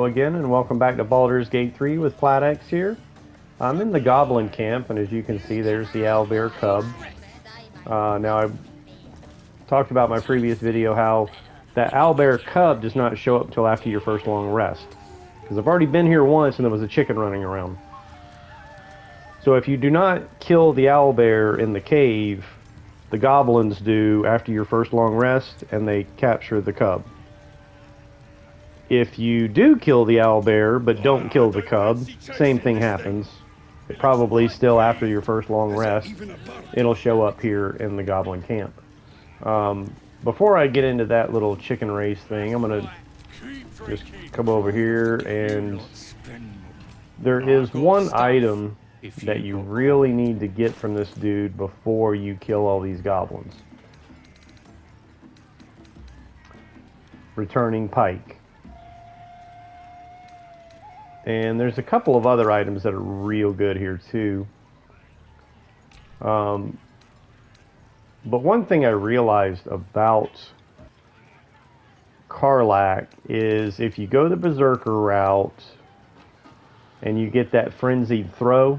again, and welcome back to Baldur's Gate 3 with Platex here. I'm in the Goblin Camp, and as you can see, there's the owlbear cub. Now, I talked about in my previous video how that owlbear cub does not show up until after your first long rest. Because I've already been here once, and there was a chicken running around. So if you do not kill the owlbear in the cave, the goblins do after your first long rest, and they capture the cub. If you do kill the owlbear, but don't kill the cub, same thing happens. It probably still after your first long rest, it'll show up here in the Goblin Camp. Before I get into that little chicken race thing, I'm going to just come over here, and there is one item that you really need to get from this dude before you kill all these goblins. Returning pike. And there's a couple of other items that are real good here too. But one thing I realized about Karlach is if you go the Berserker route and you get that frenzied throw,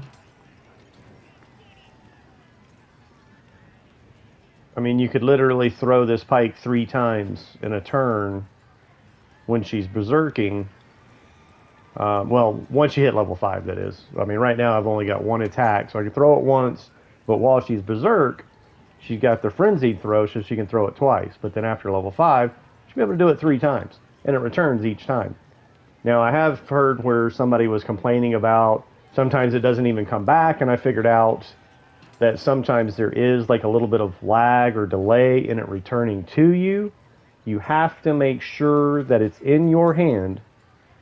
I mean, you could literally throw this pike 3 times in a turn when she's berserking. Well, once you hit level 5, that is. I mean, right now I've only got 1 attack, so I can throw it once, but while she's berserk, she's got the frenzied throw, so she can throw it twice. But then after level 5, she'll be able to do it 3 times, and it returns each time. Now, I have heard where somebody was complaining about sometimes it doesn't even come back, and I figured out that sometimes there is like a little bit of lag or delay in it returning to you. You have to make sure that it's in your hand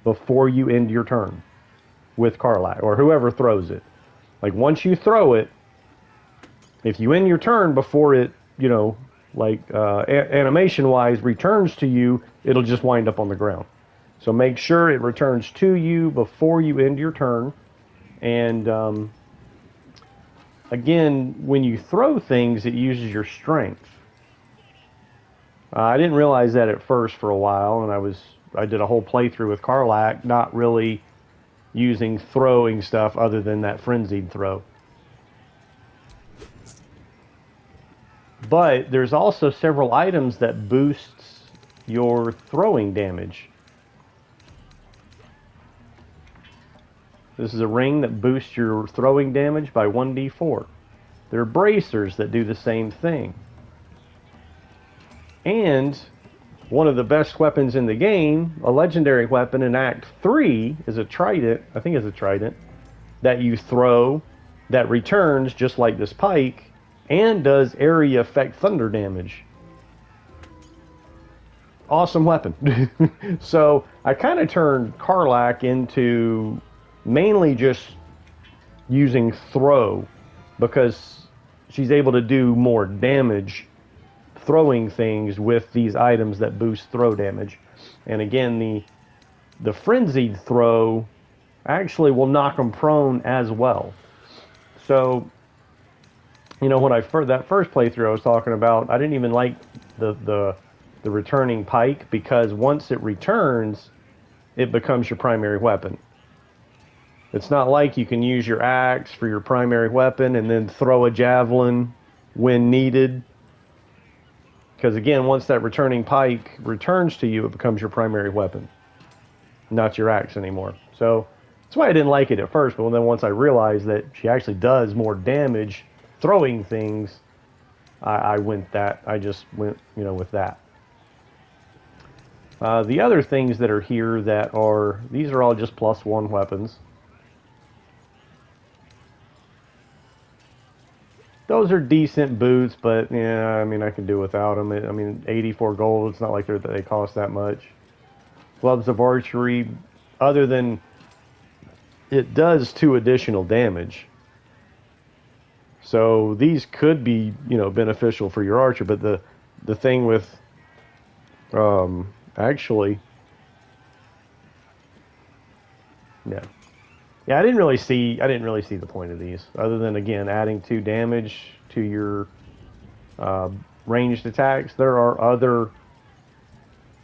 before you end your turn with Karlach, or whoever throws it. Like, once you throw it, if you end your turn before it, you know, like animation-wise returns to you, it'll just wind up on the ground. So make sure it returns to you before you end your turn. And again, when you throw things, it uses your strength. I didn't realize that at first for a while, and I did a whole playthrough with Karlach, not really using throwing stuff other than that frenzied throw. But there's also several items that boosts your throwing damage. This is a ring that boosts your throwing damage by 1d4. There are bracers that do the same thing. And one of the best weapons in the game, a legendary weapon in Act 3, is a trident, I think it's a trident, that you throw that returns just like this pike and does area effect thunder damage. Awesome weapon. So I kind of turned Karlach into mainly just using throw because she's able to do more damage throwing things with these items that boost throw damage. And again, the frenzied throw actually will knock them prone as well. So, you know, when that first playthrough I was talking about, I didn't even like the returning pike, because once it returns, it becomes your primary weapon. It's not like you can use your axe for your primary weapon and then throw a javelin when needed. Because again, once that returning pike returns to you, it becomes your primary weapon, not your axe anymore. So that's why I didn't like it at first, but then once I realized that she actually does more damage throwing things, I just went, you know, with that. The other things that are here these are all just +1 weapons. Those are decent boots, but yeah, I mean, I can do without them. I mean, 84 gold, it's not like they cost that much. Gloves of archery, other than it does 2 additional damage. So these could be, you know, beneficial for your archer, but the thing with actually, yeah. Yeah, I didn't really see the point of these, other than, again, adding 2 damage to your ranged attacks. There are other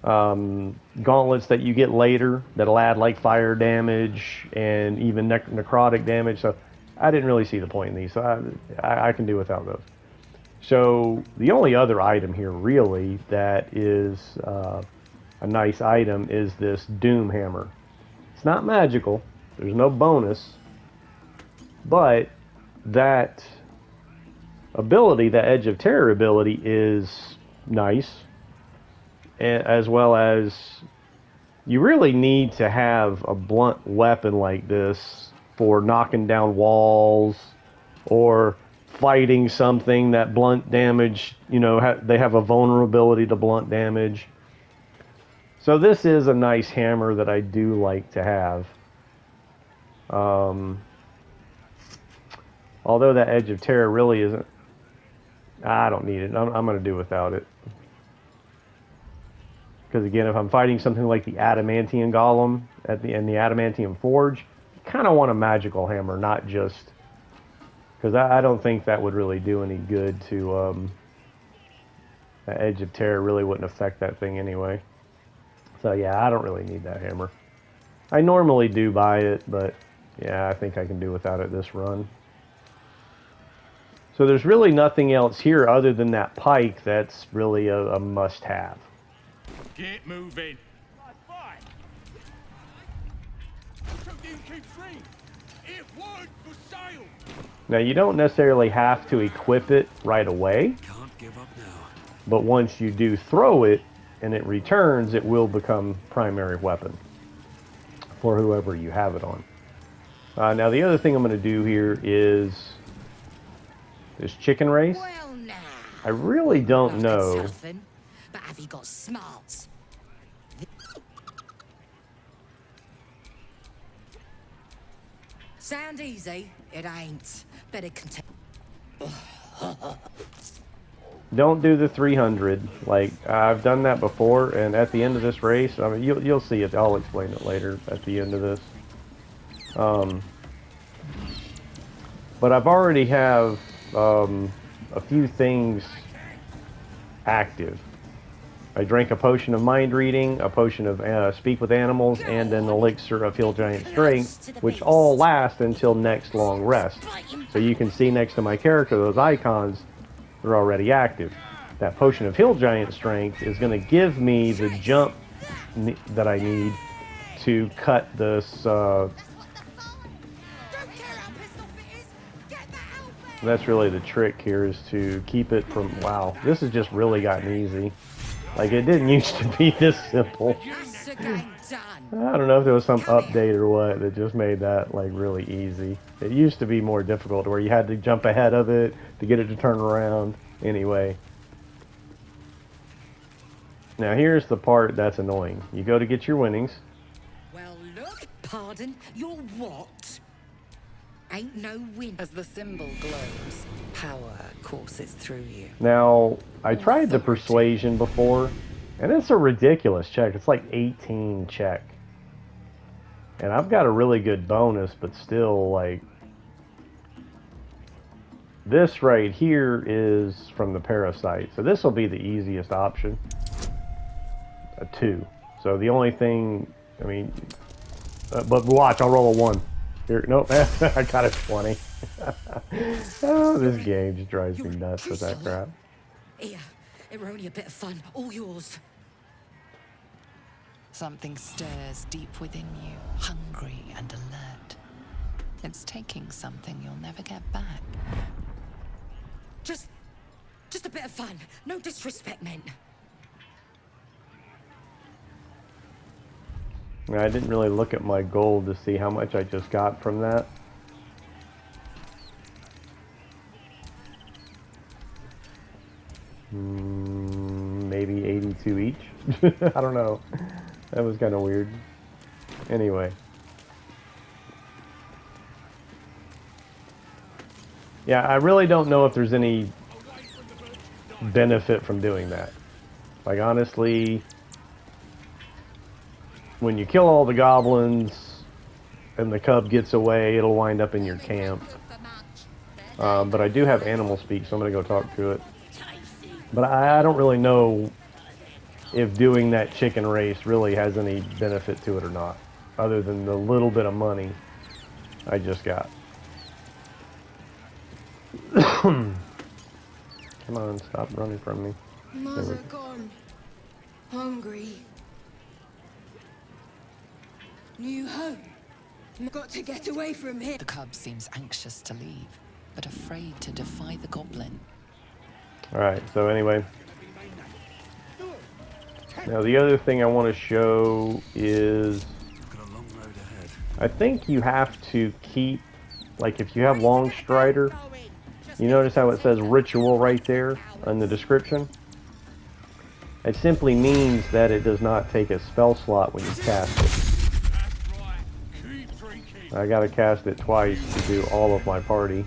gauntlets that you get later that'll add like fire damage and even necrotic damage. So I didn't really see the point in these. So I can do without those. So the only other item here really that is a nice item is this Doom Hammer. It's not magical. There's no bonus. But that ability, that Edge of Terror ability, is nice. As well as you really need to have a blunt weapon like this for knocking down walls or fighting something that blunt damage, you know, they have a vulnerability to blunt damage. So this is a nice hammer that I do like to have. Although that Edge of Terror really isn't, I don't need it. I'm going to do without it. Because again, if I'm fighting something like the Adamantium Golem in the Adamantium Forge, you kind of want a magical hammer, not just... Because I don't think that would really do any good to... that Edge of Terror really wouldn't affect that thing anyway. So yeah, I don't really need that hammer. I normally do buy it, but yeah, I think I can do without it this run. So there's really nothing else here other than that pike that's really a must-have. Get moving. Now you don't necessarily have to equip it right away. Can't give up now. But once you do throw it and it returns, it will become primary weapon for whoever you have it on. Now the other thing I'm going to do here is this chicken race. Well, now. I really don't know. But have you got smarts? Sound easy? It ain't. Better continue. Don't do the 300. Like I've done that before, and at the end of this race, I mean, you'll see it. I'll explain it later at the end of this. But I've already have a few things active. I drank a potion of mind reading, a potion of speak with animals, and an elixir of heal giant strength, which all last until next long rest. So you can see next to my character, those icons, they're already active. That potion of heal giant strength is going to give me the jump that I need to cut this. That's really the trick here, is to keep it from... Wow, this has just really gotten easy. Like, it didn't used to be this simple. I don't know if there was some update or what that just made that, like, really easy. It used to be more difficult, where you had to jump ahead of it to get it to turn around. Anyway. Now, here's the part that's annoying. You go to get your winnings. Well, look, pardon, you're what? Ain't no win. As the symbol glows, power courses through you. Now, I tried the persuasion before, and it's a ridiculous check. It's like 18 check. And I've got a really good bonus, but still, like... This right here is from the parasite. So this will be the easiest option. A 2. So the only thing... I mean... but watch, I'll roll a 1. Here, nope, I got a 20. Oh, this game just drives me nuts with that crap. Here, it were only a bit of fun. All yours. Something stirs deep within you, hungry and alert. It's taking something you'll never get back. Just a bit of fun. No disrespect meant. I didn't really look at my gold to see how much I just got from that. Maybe 82 each? I don't know. That was kind of weird. Anyway. Yeah, I really don't know if there's any benefit from doing that. Like, honestly... When you kill all the goblins and the cub gets away, it'll wind up in your camp. But I do have animal speak, so I'm going to go talk to it. But I don't really know if doing that chicken race really has any benefit to it or not, other than the little bit of money I just got. Come on, stop running from me. Mother gone. Hungry. New home. Got to get away from here. The cub seems anxious to leave, but afraid to defy the goblin. Alright, so anyway. Now the other thing I want to show is, I think you have to keep, like if you have Long Strider, you notice how it says ritual right there in the description? It simply means that it does not take a spell slot when you cast it. I gotta cast it twice to do all of my party.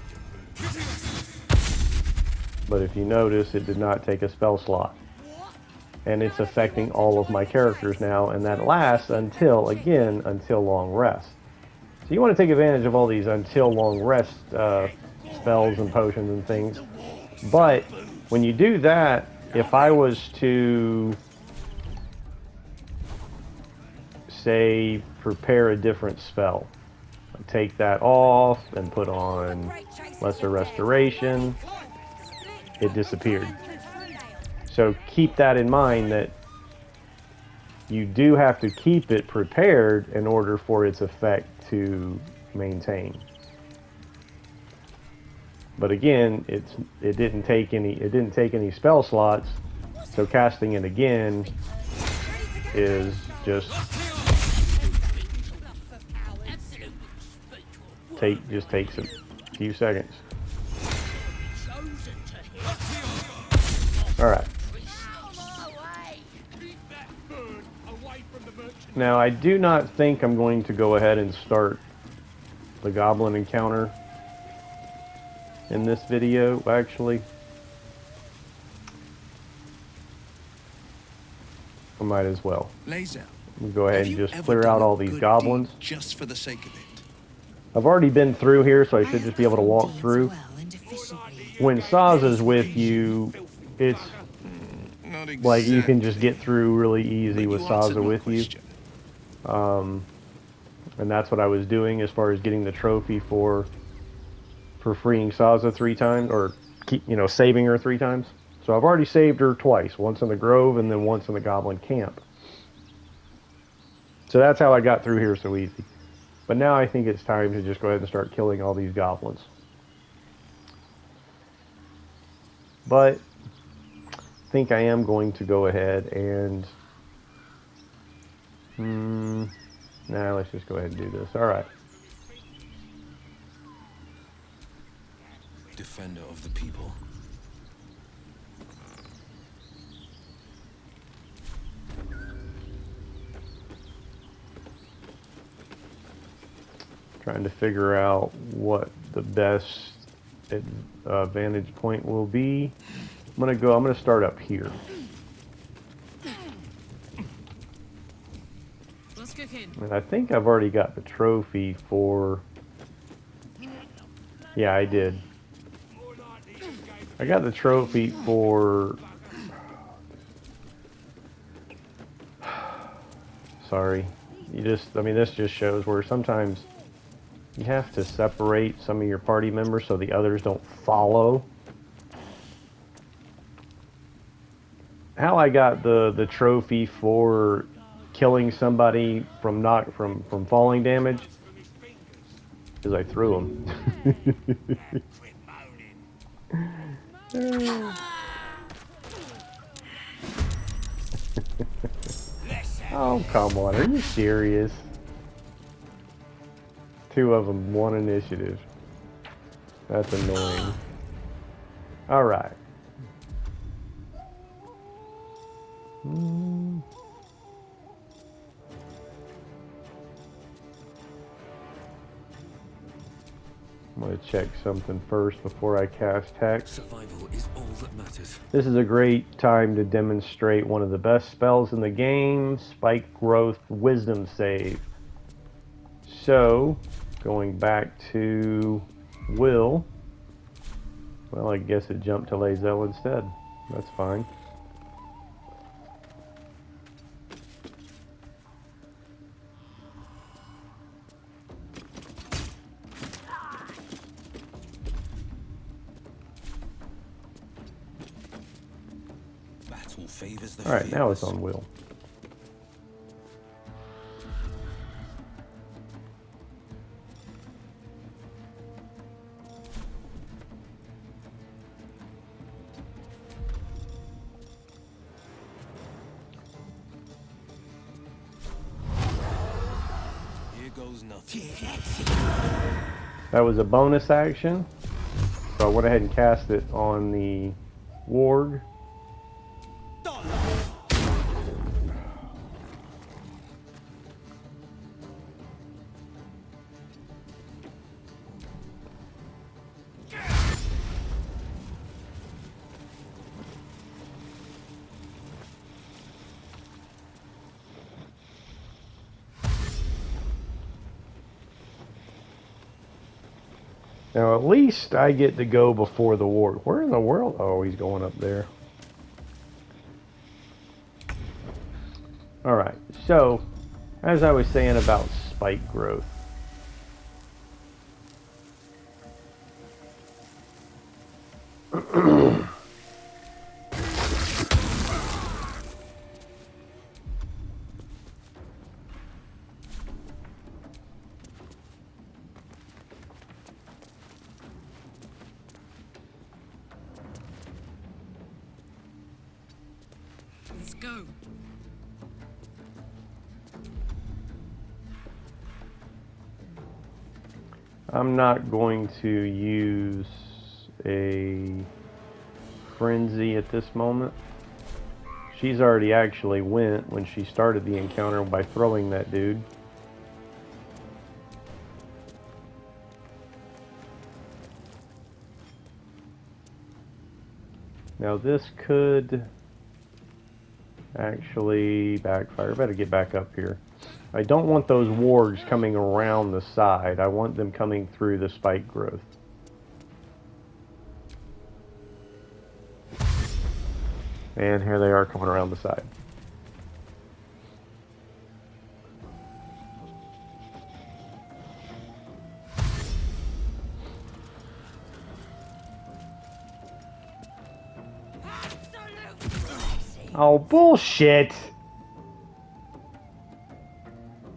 But if you notice, it did not take a spell slot. And it's affecting all of my characters now, and that lasts until, again, until long rest. So you want to take advantage of all these until long rest spells and potions and things. But when you do that, if I was to, say, prepare a different spell, take that off and put on Lesser Restoration, it disappeared. So keep that in mind, that you do have to keep it prepared in order for its effect to maintain. But again, it didn't take any spell slots, so casting it again is just takes a few seconds. All right. Now, I do not think I'm going to go ahead and start the goblin encounter in this video, actually. I might as well. We'll go ahead and just clear out all these goblins. Just for the sake of it. I've already been through here, so I should just be able to walk through. When Saza's with you, it's like you can just get through really easy with Saza with you. And that's what I was doing as far as getting the trophy for freeing Saza 3 times, or saving her 3 times. So I've already saved her twice, once in the Grove and then once in the Goblin Camp. So that's how I got through here so easy. But now I think it's time to just go ahead and start killing all these goblins. But I think I am going to go ahead and nah, let's just go ahead and do this. Alright. Defender of the people. Trying to figure out what the best vantage point will be. I'm gonna start up here. And I think I've already got the trophy for... Yeah, I did. I got the trophy for... Sorry. This just shows where sometimes you have to separate some of your party members so the others don't follow. How I got the trophy for killing somebody from falling damage is I threw them. Oh, come on. Are you serious? 2 of them, 1 initiative. That's annoying. Alright. I'm going to check something first before I cast Hex. Survival is all that matters. This is a great time to demonstrate one of the best spells in the game, Spike Growth Wisdom Save. So, going back to Will, well, I guess it jumped to Lae'zel instead. That's fine. favors the Alright, now it's fearless. on wheel. Here goes nothing. That was a bonus action. So I went ahead and cast it on the warg. Now at least I get to go before the warg. Where in the world? Oh, he's going up there. Alright, so as I was saying about spike growth. Let's go. I'm not going to use a frenzy at this moment. She's already actually went when she started the encounter by throwing that dude. Now this could actually backfire. Better get back up here. I don't want those wargs coming around the side. I want them coming through the spike growth. And here they are coming around the side. Oh, bullshit!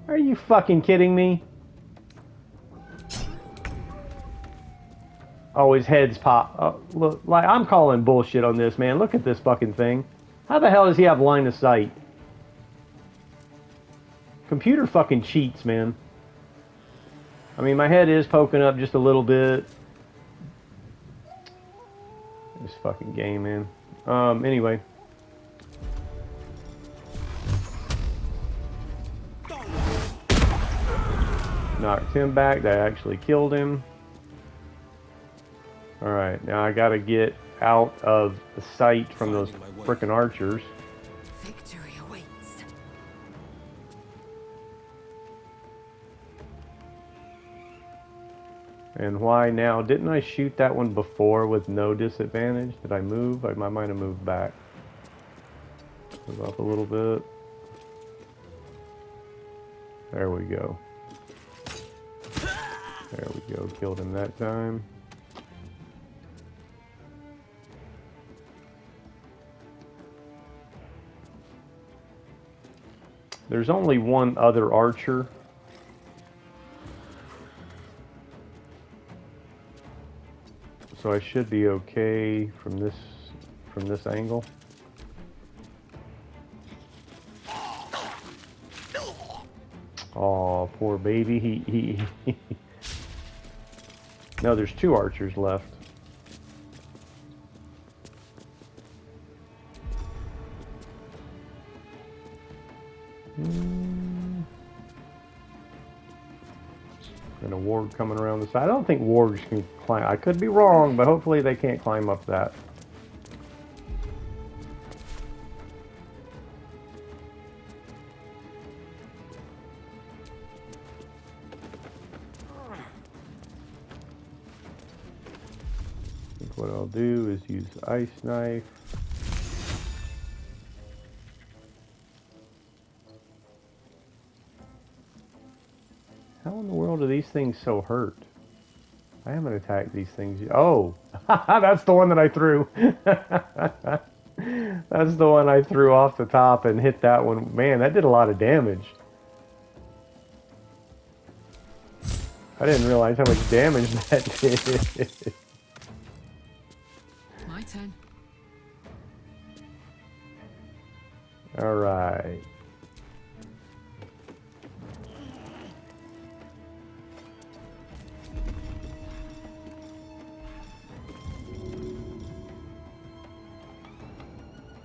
Are you fucking kidding me? Oh, his head's pop. Oh, look, like, I'm calling bullshit on this, man. Look at this fucking thing. How the hell does he have line of sight? Computer fucking cheats, man. I mean, my head is poking up just a little bit. This fucking game, man. Anyway. Knocked him back. That actually killed him. Alright, now I gotta get out of the sight from those frickin' archers. Victory awaits. And why now? Didn't I shoot that one before with no disadvantage? Did I move? I might have moved back. Move up a little bit. There we go. There we go. Killed him that time. There's only one other archer. So I should be okay from this angle. Oh, poor baby. He No, there's two archers left. And a warg coming around the side. I don't think wargs can climb. I could be wrong, but hopefully they can't climb up that. I think what I'll do is use ice knife. How in the world are these things so hurt? I haven't attacked these things yet. Oh! That's the one that I threw! That's the one I threw off the top and hit that one. Man, that did a lot of damage. I didn't realize how much damage that did. My turn. All right.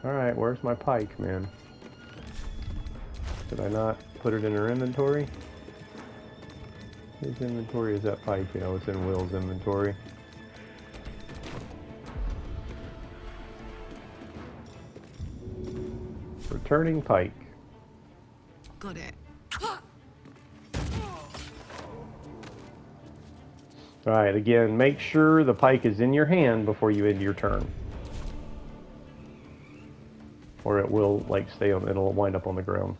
All right, where's my pike, man? Did I not put it in her inventory? Whose inventory is that pike? You know, it's in Will's inventory. Returning pike. Got it. Alright, again, make sure the pike is in your hand before you end your turn. Or it will, like, stay on, it'll wind up on the ground.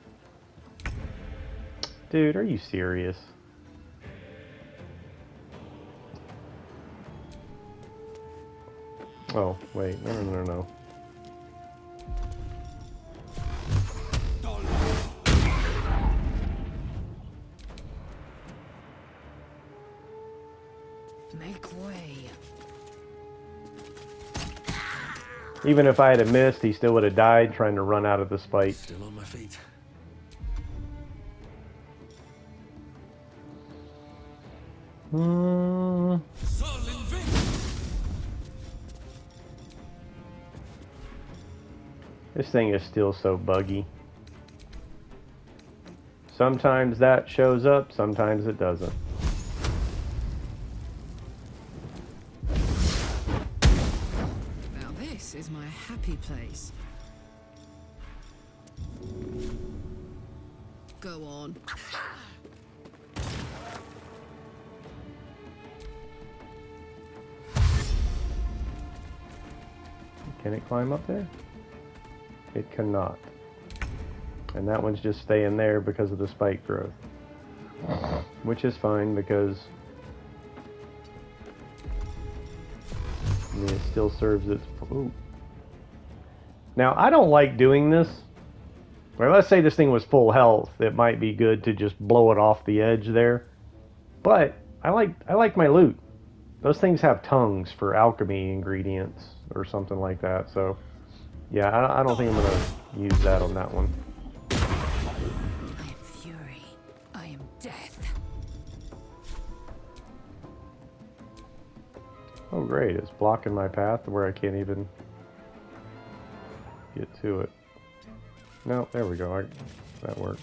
Dude, are you serious? Oh, wait, no. Make way. Even if I had missed, he still would have died trying to run out of the spike. Still on my feet. This thing is still so buggy. Sometimes that shows up, sometimes it doesn't. Now this is my happy place. Go on. Can it climb up there? It cannot. And that one's just staying there because of the spike growth. Which is fine because I mean, it still serves its... Ooh. Now, I don't like doing this. Or let's say this thing was full health. It might be good to just blow it off the edge there. But I like my loot. Those things have tongues for alchemy ingredients or something like that. So, yeah, I don't think I'm going to use that on that one. I am fury. I am death. Oh, great. It's blocking my path to where I can't even get to it. No, there we go. That worked.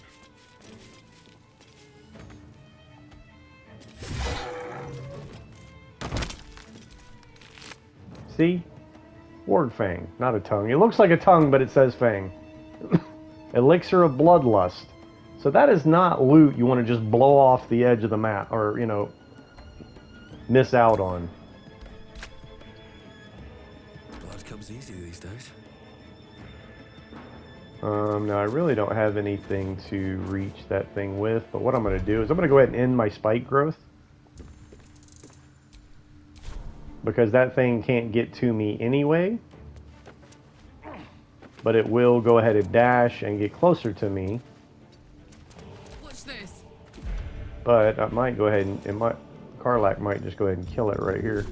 See? Ward Fang, not a tongue. It looks like a tongue, but it says Fang. Elixir of Bloodlust. So that is not loot you want to just blow off the edge of the map, or, you know, miss out on. Blood comes easy these days. Now I really don't have anything to reach that thing with, but what I'm going to do is I'm going to go ahead and end my spike growth. Because that thing can't get to me anyway. But it will go ahead and dash and get closer to me. Watch this. But I might go ahead and Karlach might just go ahead and kill it right here.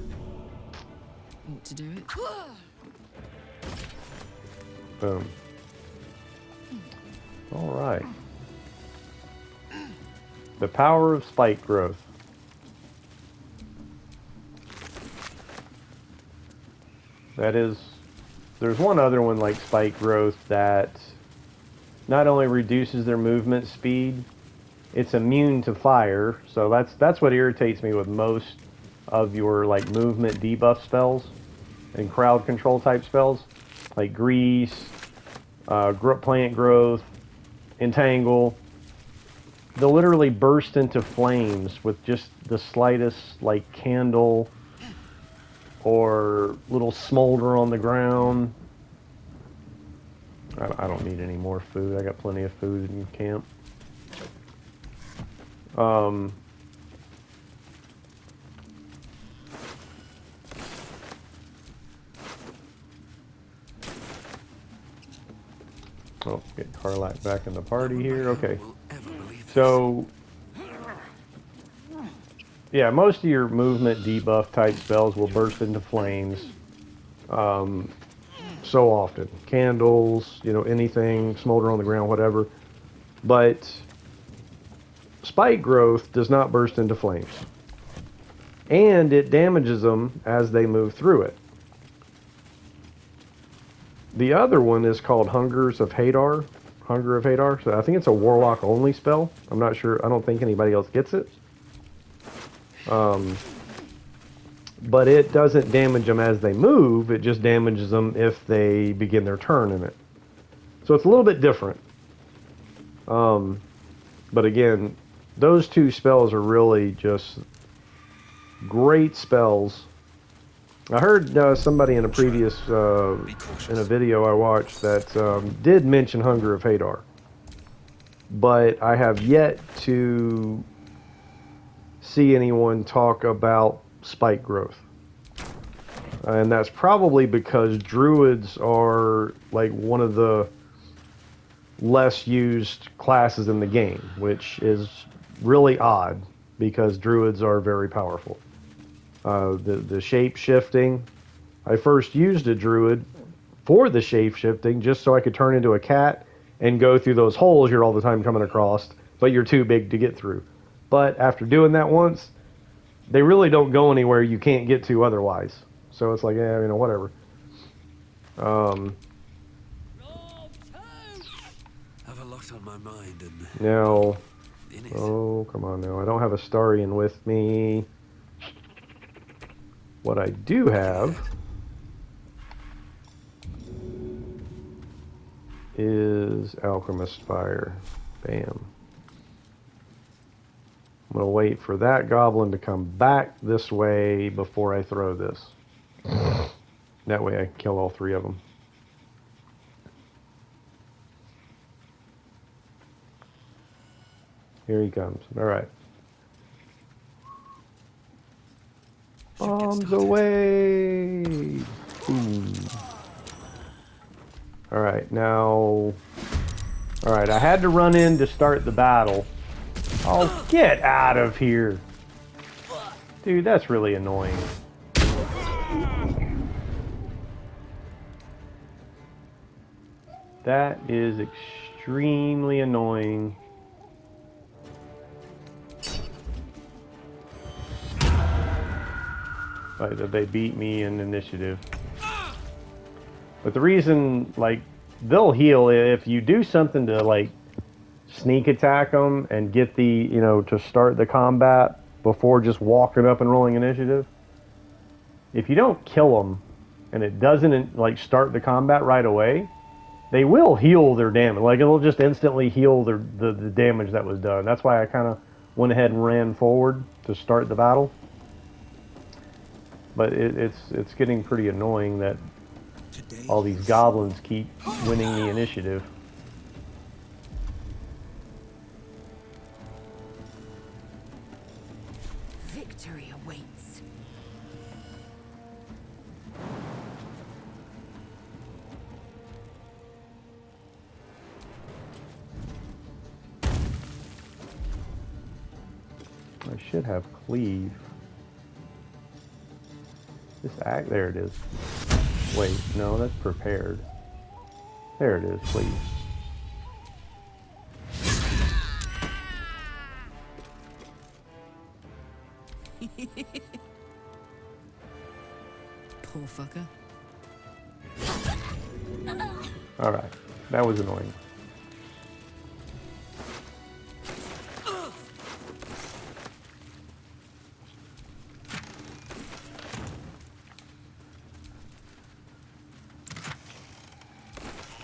Want to do it? Boom. Alright. The power of spike growth. That is, there's one other one like spike growth that not only reduces their movement speed, it's immune to fire. So that's what irritates me with most of your like movement debuff spells and crowd control type spells, like grease, plant growth, entangle. They'll literally burst into flames with just the slightest like candle or little smolder on the ground. I don't need any more food. I got plenty of food in camp. Oh, get Karlak back in the party here. Okay. Will ever believe this. So, yeah, most of your movement debuff type spells will burst into flames so often. Candles, you know, anything, smolder on the ground, whatever. But spike growth does not burst into flames. And it damages them as they move through it. The other one is called Hungers of Hadar. Hunger of Hadar. So I think it's a warlock only spell. I'm not sure. I don't think anybody else gets it. But it doesn't damage them as they move. It just damages them if they begin their turn in it. So it's a little bit different. But again, those two spells are really just great spells. I heard somebody in a previous in a video I watched that did mention Hunger of Hadar, but I have yet to see anyone talk about spike growth, and that's probably because druids are like one of the less used classes in the game, which is really odd because druids are very powerful. The shape shifting, I first used a druid for the shape shifting just so I could turn into a cat and go through those holes you're all the time coming across, but you're too big to get through. But after doing that once, they really don't go anywhere you can't get to otherwise. So it's like, yeah, you know, whatever. Have a lot on my mind and Now, in it. oh, come on now. I don't have a Starian with me. What I do have is Alchemist Fire. Bam. I'm going to wait for that goblin to come back this way before I throw this. That way I can kill all three of them. Here he comes. All right. Bombs away! Ooh. Alright, now... Alright, I had to run in to start the battle. Oh, get out of here! Dude, that's really annoying. That is extremely annoying. Like that they beat me in initiative. But the reason, like, they'll heal if you do something to, like, sneak attack them and get the, you know, to start the combat before just walking up and rolling initiative. If you don't kill them and it doesn't, like, start the combat right away, they will heal their damage. Like, it'll just instantly heal the damage that was done. That's why I kind of went ahead and ran forward to start the battle. But it's getting pretty annoying that all these goblins keep winning the initiative. Victory awaits. I should have cleave. This act, there it is. Wait, no, that's prepared. There it is, please. Poor fucker. Alright, that was annoying.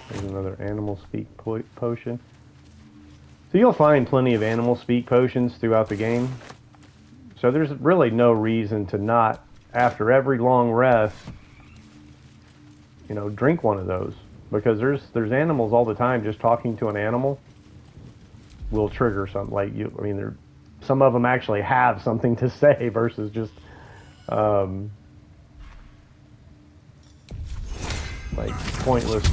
There's another animal speak potion. So you'll find plenty of animal speak potions throughout the game. So there's really no reason to not, after every long rest, you know, drink one of those. Because there's animals all the time. Just talking to an animal will trigger something. Like you, I mean, some of them actually have something to say versus just like, pointless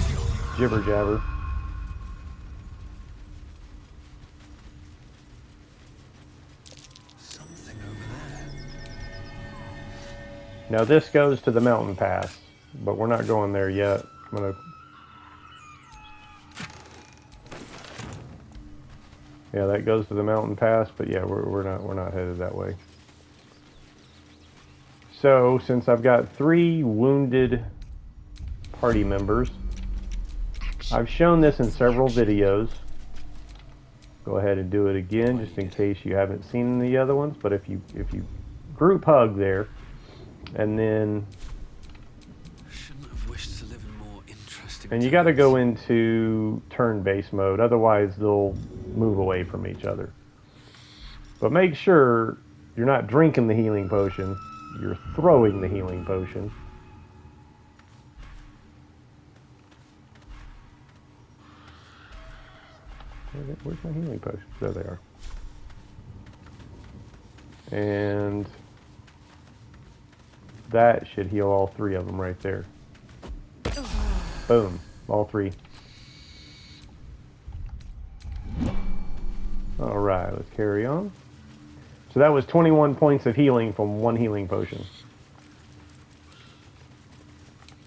jibber jabber. 'Cause, you know, you can talk to an animal and it will Now this goes to the mountain pass, but we're not going there yet. I'm gonna... Yeah, that goes to the mountain pass, but yeah, we're not headed that way. So, since I've got 3 wounded party members, I've shown this in several videos. Go ahead and do it again, just in case you haven't seen the other ones. But if you group hug there, and then Shouldn't have wished to live in more interesting. and you got to times. go into turn-based mode, otherwise they'll move away from each other. But make sure you're not drinking the healing potion, you're throwing the healing potion. Where's my healing potions? There they are. And that should heal all 3 of them right there. Boom. All 3. Alright, let's carry on. So that was 21 points of healing from 1 healing potion.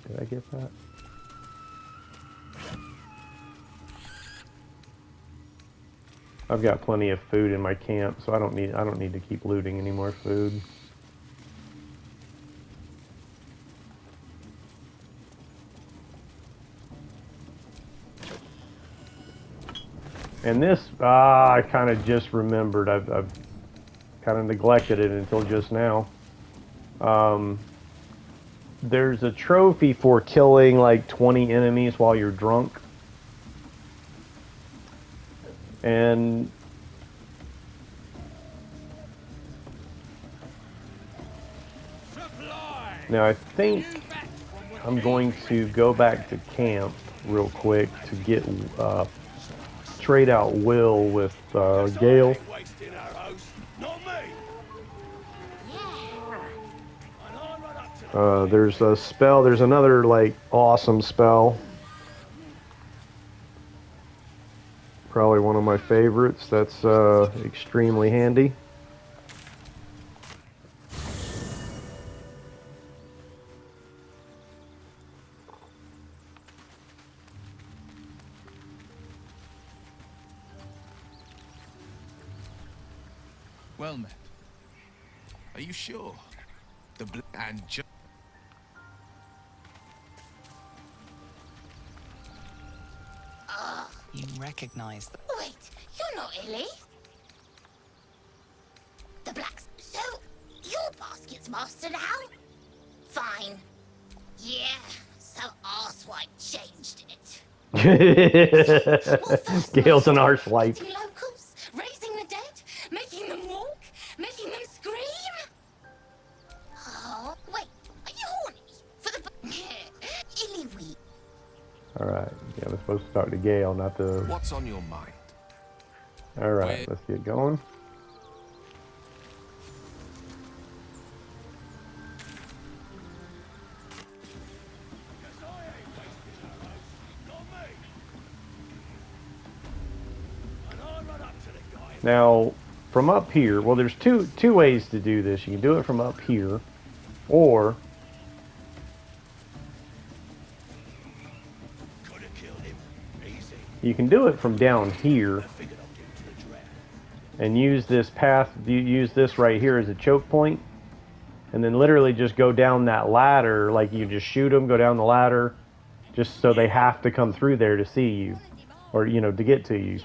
Did I get that? I've got plenty of food in my camp, so I don't need to keep looting any more food. And this, I kind of just remembered. I've kind of neglected it until just now. There's a trophy for killing like 20 enemies while you're drunk. And now I think I'm going to go back to camp real quick to get trade out Will with Gale. There's a spell. There's another like awesome spell. Probably one of my favorites. That's extremely handy. Well met. Are you sure? And You recognize them. Wait, you're not Illy. The blacks. So, your basket's master now? Fine. Yeah, so Arswipe changed it. Gale's an arsewipe. Protecting locals, raising the dead, making them walk, making them scream. Oh, wait, are you horny? For the Illy week. Alright, yeah, we're supposed to talk to Gale, not to... what's on your mind? Alright, let's get going. Now, from up here, well, there's two ways to do this. You can do it from up here, or you can do it from down here and use this path. You use this right here as a choke point, and then literally just go down that ladder. Like you just shoot them, go down the ladder, just so they have to come through there to see you, or you know, to get to you.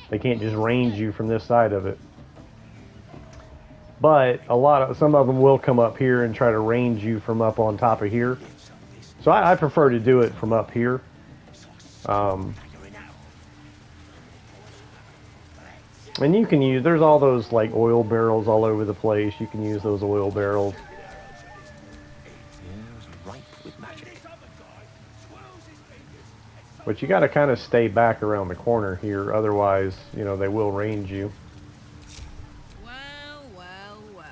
They can't just range you from this side of it. But some of them will come up here and try to range you from up on top of here. So I prefer to do it from up here. And you can use, there's all those like oil barrels all over the place. You can use those oil barrels. But you got to kind of stay back around the corner here, otherwise, you know, they will range you. Well, well, well.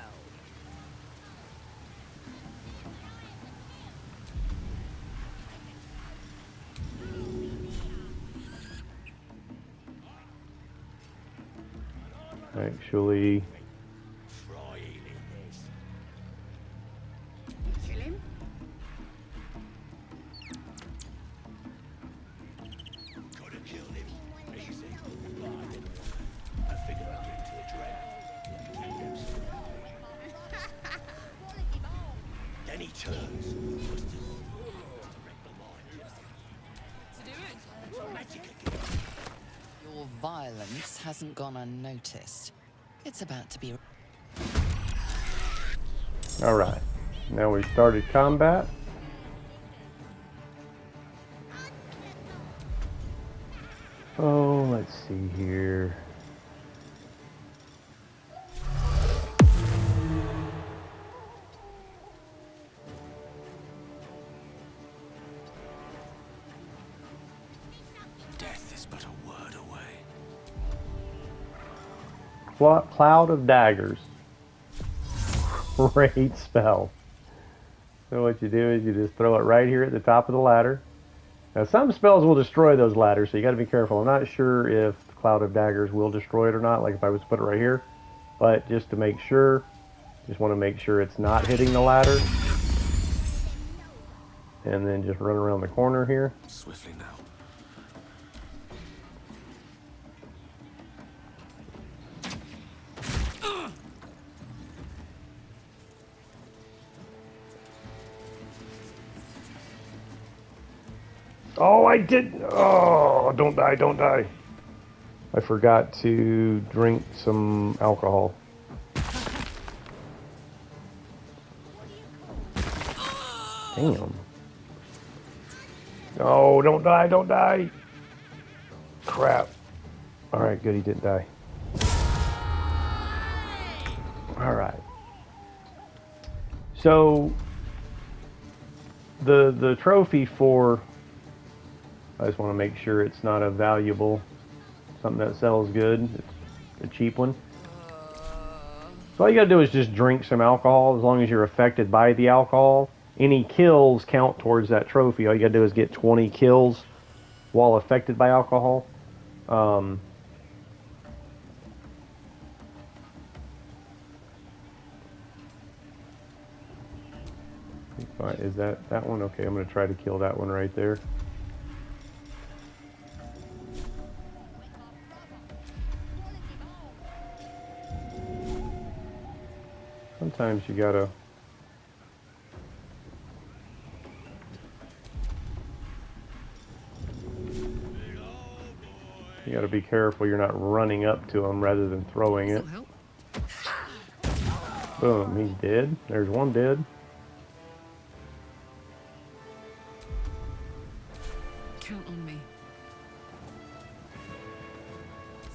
Actually, hasn't gone unnoticed. It's about to be... Alright. Now we started combat. Oh, let's see here. Death is but a word away. Cloud of Daggers. Great spell. So what you do is you just throw it right here at the top of the ladder. Now some spells will destroy those ladders, so you got to be careful. I'm not sure if Cloud of Daggers will destroy it or not, like if I was to put it right here. But just to make sure, just want to make sure it's not hitting the ladder. And then just run around the corner here. Swiftly now. Oh, I did. Oh, don't die, don't die. I forgot to drink some alcohol. Damn. Oh, don't die, don't die. Crap. Alright, good, he didn't die. Alright. So, the trophy for... I just want to make sure it's not a valuable, something that sells good. It's a cheap one. So all you gotta do is just drink some alcohol. As long as you're affected by the alcohol, any kills count towards that trophy. All you gotta do is get 20 kills while affected by alcohol. Is that one? Okay, I'm gonna try to kill that one right there. Sometimes you gotta be careful you're not running up to him rather than throwing it. Boom, he's dead. There's one dead. Count on me.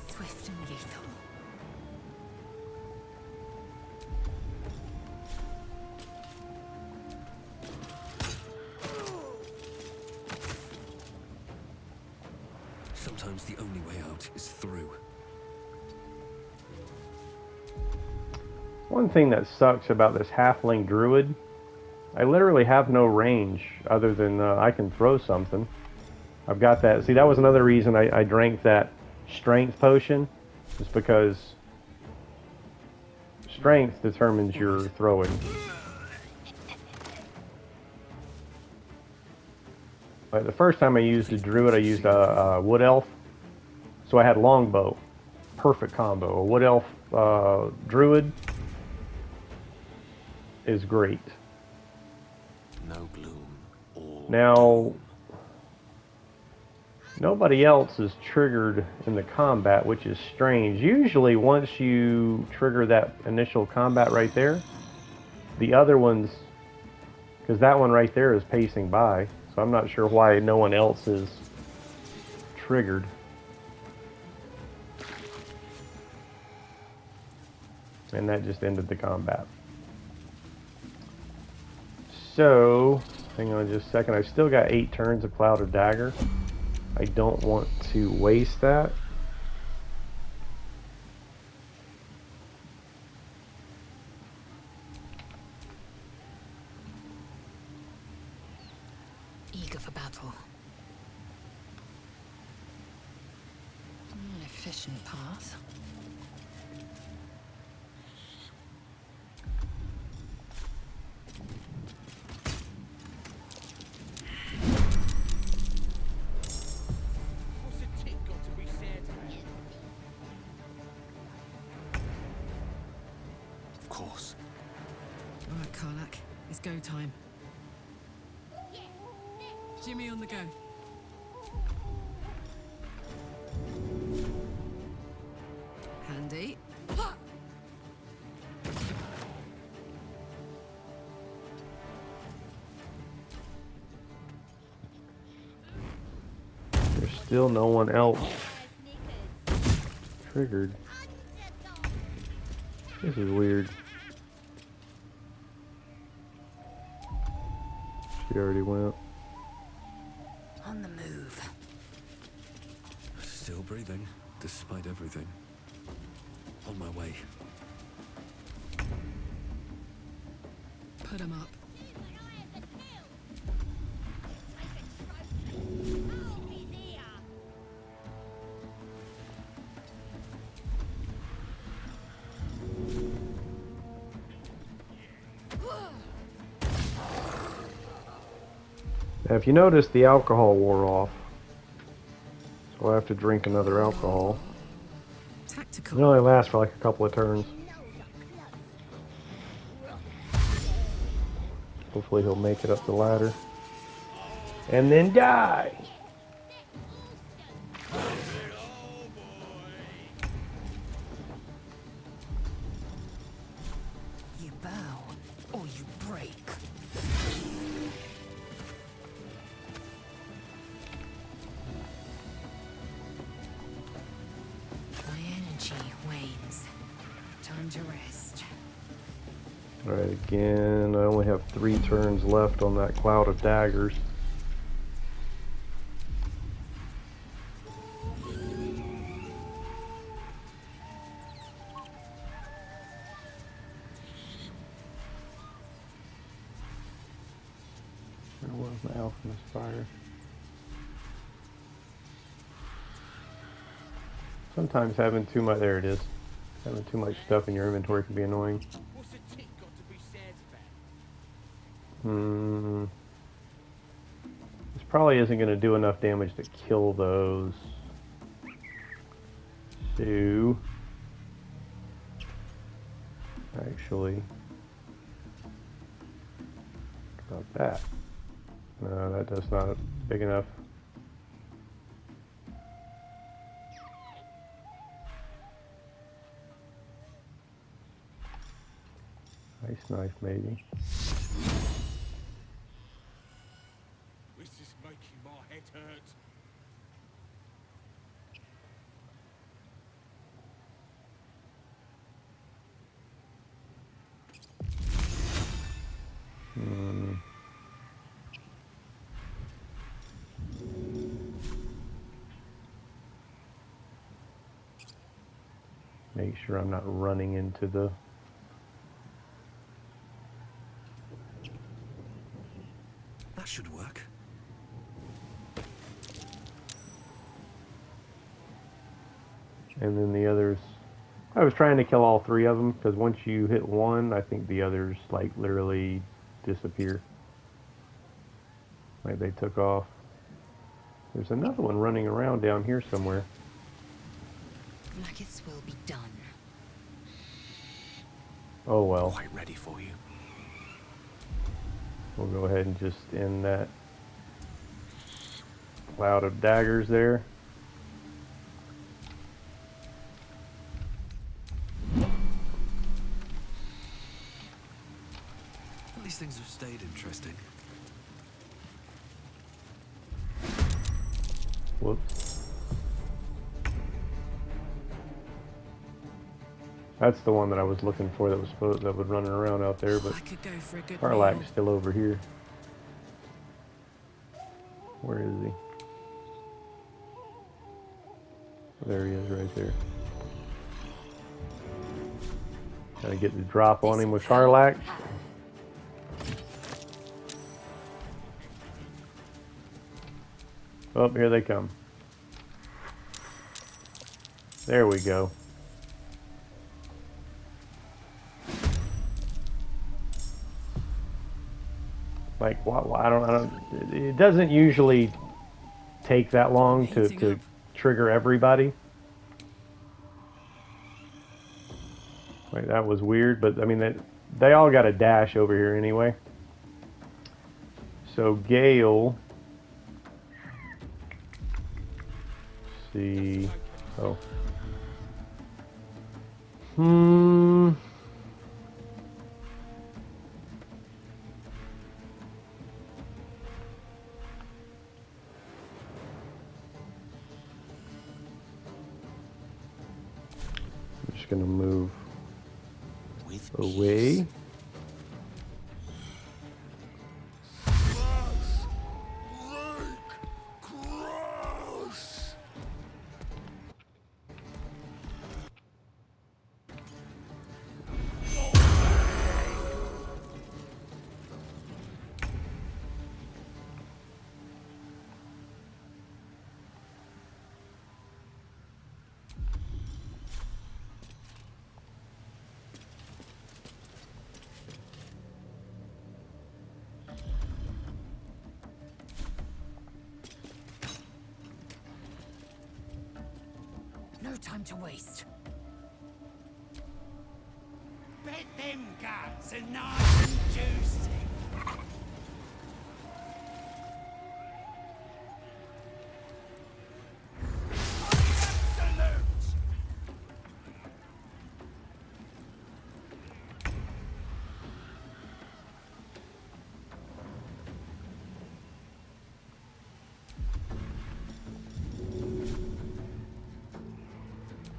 Swift and lethal. Sometimes the only way out is through. One thing that sucks about this halfling druid, I literally have no range other than I can throw something. I've got that. See, that was another reason I drank that strength potion, just because strength determines your throwing. Like the first time I used a druid, I used a wood elf, so I had longbow, perfect combo. A wood elf druid is great. No gloom. All Now, nobody else is triggered in the combat, which is strange. Usually, once you trigger that initial combat right there, the other ones, because that one right there is pacing by. So I'm not sure why no one else is triggered. And that just ended the combat. So, hang on just a second. I've still got 8 turns of Cloud of Dagger. I don't want to waste that. Eager for battle. An efficient path. What's a tick got to be said? of course. All right, Karlak, it's go time. Jimmy on the go. handy. There's still no one else triggered. This is weird. She already went. On the move. Still breathing, despite everything. On my way. Put 'em up. Now, if you notice, the alcohol wore off. So I have to drink another alcohol. It Tactical. only lasts for like a couple of turns. Hopefully he'll make it up the ladder. And then die! You bow, or you break. My energy wanes. Time to rest. Alright, again, I only have 3 turns left on that cloud of daggers. Where was my alchemist fire? Sometimes having too much, there it is. Having too much stuff in your inventory can be annoying. What's a tick got to be sad about? This probably isn't going to do enough damage to kill those. So, actually, about that. No, that does not big enough. Nice knife, maybe. This is making my head hurt. Make sure I'm not running into the... That should work. And then the others... I was trying to kill all 3 of them, because once you hit one, I think the others, like, literally disappear. Like, they took off. There's another one running around down here somewhere. Nuggets will be done. Oh well. Quite ready for you. We'll go ahead and just end that cloud of daggers there. At least things have stayed interesting. Whoops. That's the one that I was looking for that was supposed that was running around out there, but I could go for a good Karlak's meal. still over here. Where is he? There he is, right there. Gotta get the drop on him with Karlak. Oh, here they come. There we go. Like, I don't, it doesn't usually take that long to trigger everybody. Like, that was weird, but I mean, they all got a dash over here anyway. So Gale, see, oh, Hmm. I'm just gonna move With away. ease. No time to waste. Bet them guts are nice and juicy. Absolute!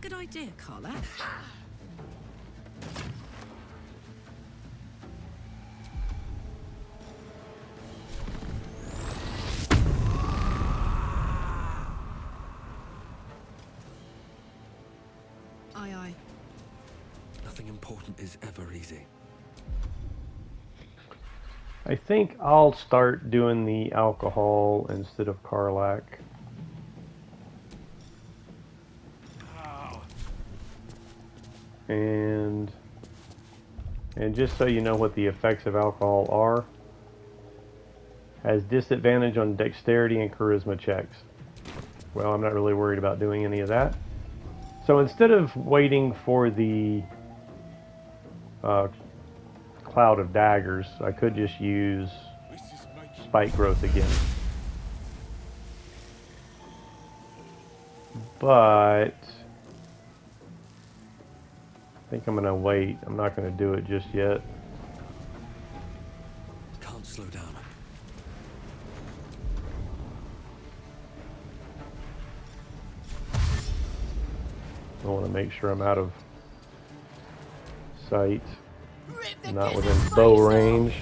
Good idea, Carla. Aye, aye. Nothing important is ever easy. I think I'll start doing the alcohol instead of Karlak. Oh, And just so you know what the effects of alcohol are, has disadvantage on dexterity and charisma checks. Well, I'm not really worried about doing any of that. So instead of waiting for the cloud of daggers, I could just use this is making spike growth again. But I think I'm gonna wait. I'm not gonna do it just yet. Can't slow down. I want to make sure I'm out of sight, not within bow range.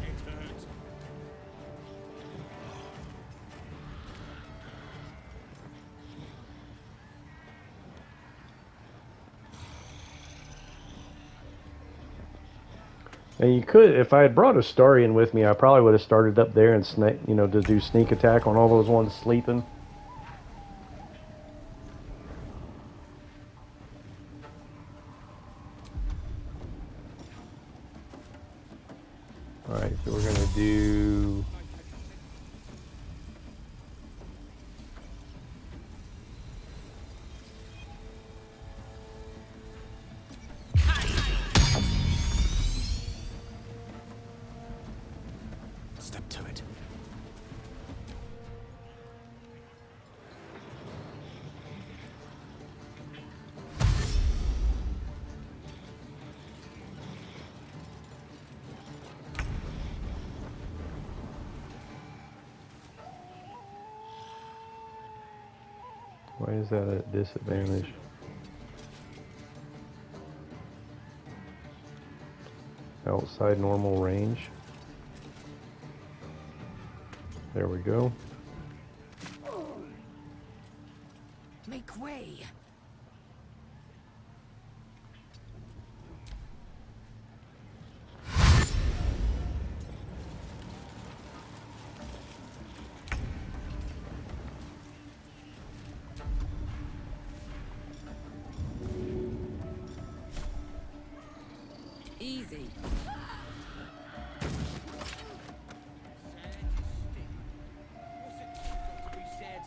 it hurts. And you could, if I had brought Astarion with me, I probably would have started up there and to do sneak attack on all those ones sleeping. All right, so we're gonna do. Step to it. Why is that at disadvantage? Outside normal range. There we go. Make way. Easy.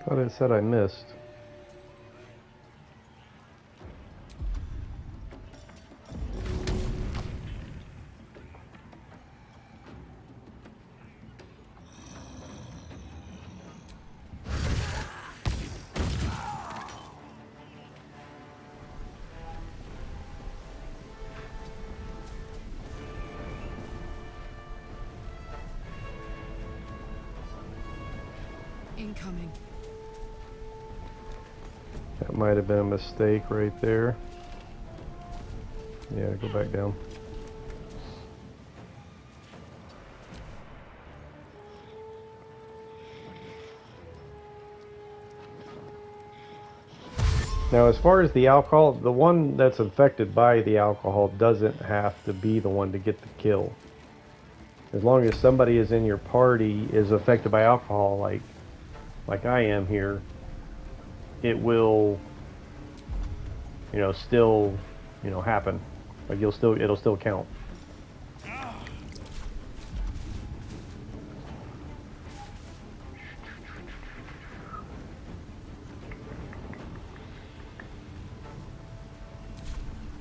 Thought it said I missed. Incoming. That might have been a mistake right there. Yeah, go back down. Now, as far as the alcohol, the one that's infected by the alcohol doesn't have to be the one to get the kill. As long as somebody is in your party is affected by alcohol, like I am here, it will, still, happen. Like it'll still count.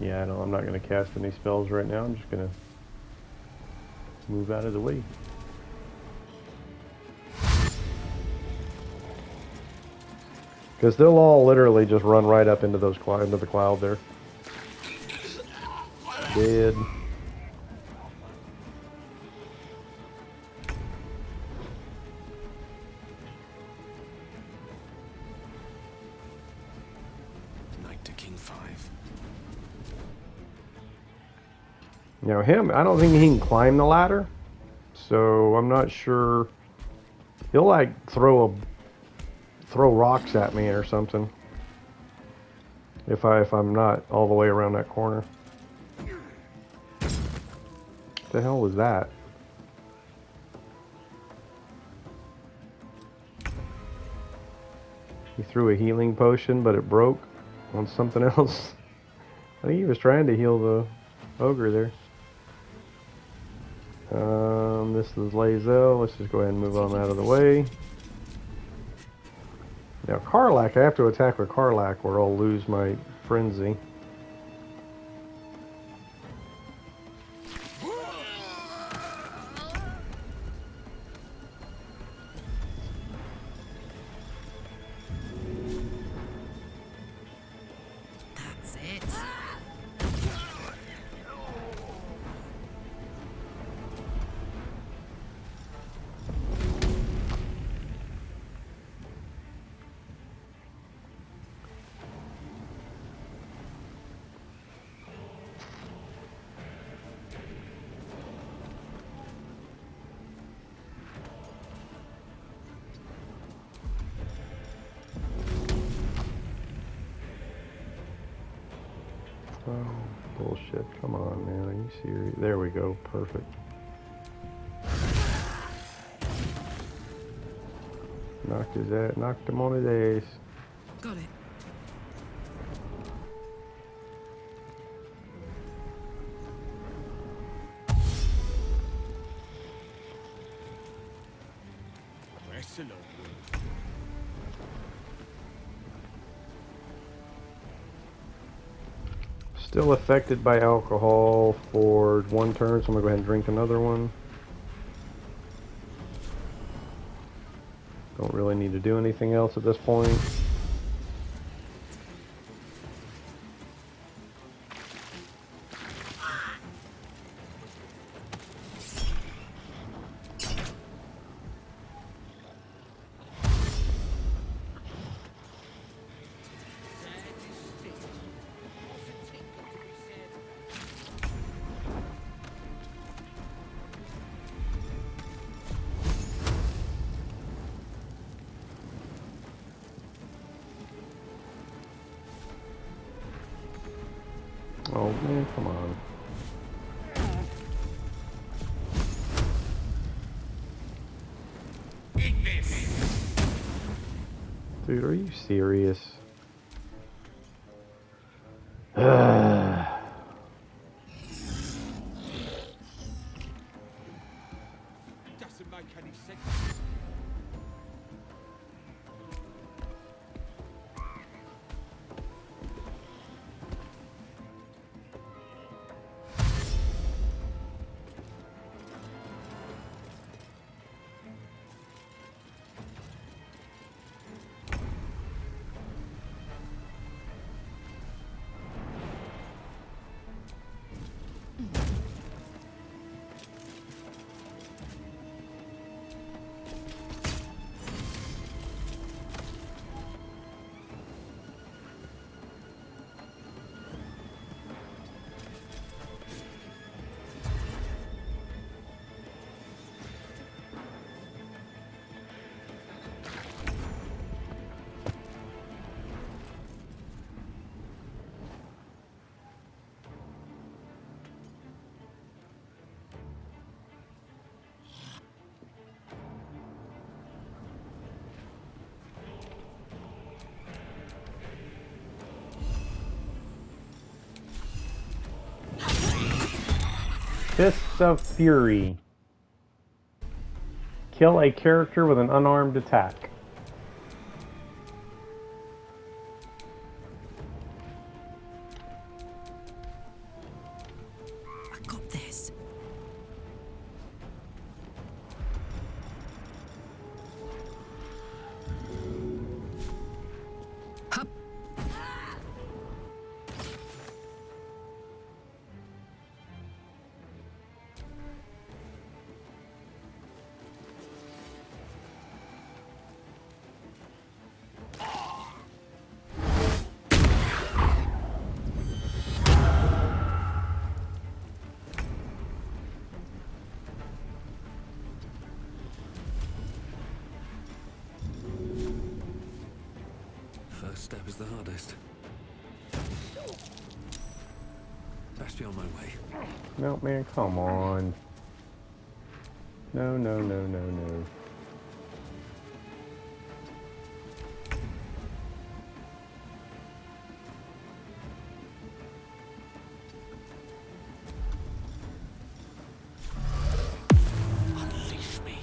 Yeah, no, I'm not going to cast any spells right now. I'm just going to move out of the way. Because they'll all literally just run right up into those into the cloud there. Dead. Knight to King 5. Now him, I don't think he can climb the ladder, so I'm not sure. He'll like throw rocks at me or something if I'm not all the way around that corner. What the hell was that? He threw a healing potion, but it broke on something else. I think he was trying to heal the ogre there. This is Lae'zel. Let's just go ahead and move on out of the way. Now Karlach, I have to attack with Karlach or I'll lose my frenzy. That's it. Oh, bullshit. Come on, man. Are you serious? There we go. Perfect. Knocked him on his ass. Got it. Excellent. Still affected by alcohol for one turn, so I'm gonna go ahead and drink another one. Don't really need to do anything else at this point. Oh man, come on. Dude, are you serious? Doesn't make any sense. Fists of Fury. Kill a character with an unarmed attack. I got this. Hup. First step is the hardest. Best be on my way. No, man, come on. No, no, no, no, no. Unleash me.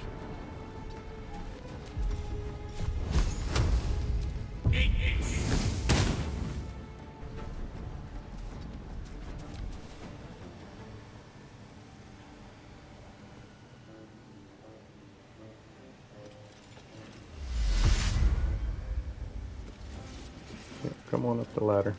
Yeah, come on up the ladder.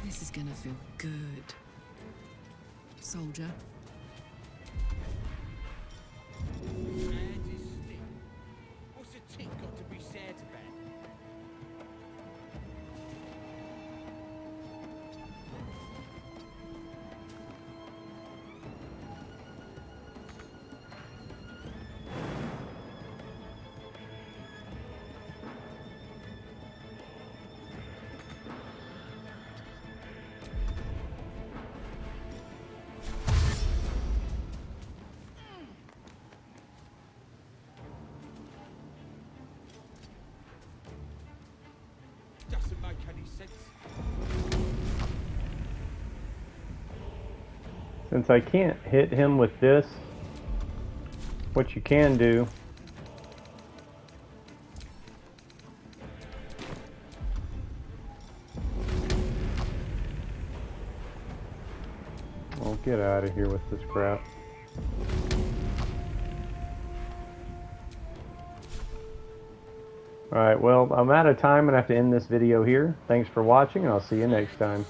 This is gonna feel good. Soldier. And his stick. What's a tick got to be sad about? Doesn't make any sense. Since I can't hit him with this, what you can do I'll get out of here with this crap. Alright, well, I'm out of time and I have to end this video here. Thanks for watching, and I'll see you next time.